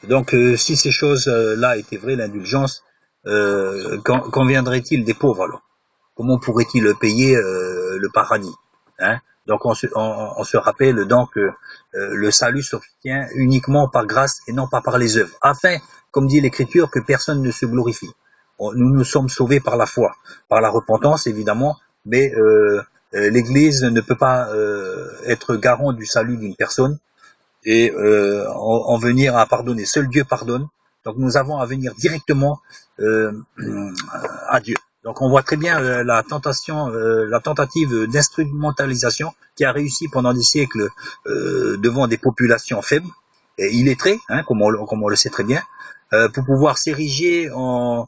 Donc, si ces choses-là étaient vraies, l'indulgence, qu'en viendrait-il des pauvres alors? Comment pourrait-il payer le paradis, hein? Donc, on se rappelle donc que le salut s'obtient uniquement par grâce et non pas par les œuvres, afin, comme dit l'Écriture, que personne ne se glorifie. Nous nous sommes sauvés par la foi, par la repentance évidemment, mais l'Église ne peut pas être garant du salut d'une personne et en venir à pardonner. Seul Dieu pardonne. Donc nous avons à venir directement euh, à Dieu. Donc on voit très bien la tentation, la tentative d'instrumentalisation qui a réussi pendant des siècles devant des populations faibles et illettrées, hein, comme on le sait très bien, pour pouvoir s'ériger en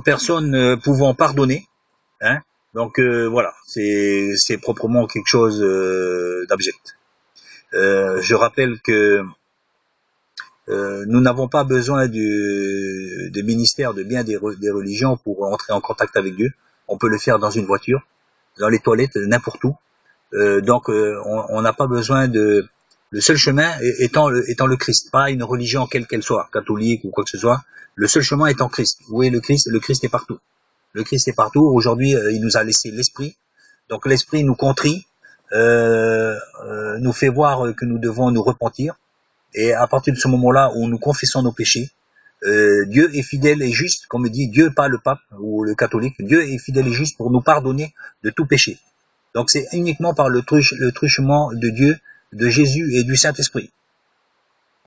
personne pouvant pardonner. Hein. Donc voilà, c'est proprement quelque chose d'abject. Je rappelle que nous n'avons pas besoin du ministère de bien des religions pour entrer en contact avec Dieu. On peut le faire dans une voiture, dans les toilettes, n'importe où. Donc on n'a pas besoin de... Le seul chemin étant le Christ, pas une religion quelle qu'elle soit, catholique ou quoi que ce soit. Le seul chemin étant Christ. Où est le Christ? Le Christ est partout. Le Christ est partout. Aujourd'hui, il nous a laissé l'esprit. Donc l'esprit nous contrit, nous fait voir que nous devons nous repentir. Et à partir de ce moment-là où nous confessons nos péchés, Dieu est fidèle et juste, comme dit Dieu, pas le pape ou le catholique, Dieu est fidèle et juste pour nous pardonner de tout péché. Donc c'est uniquement par le truchement de Dieu, de Jésus et du Saint-Esprit.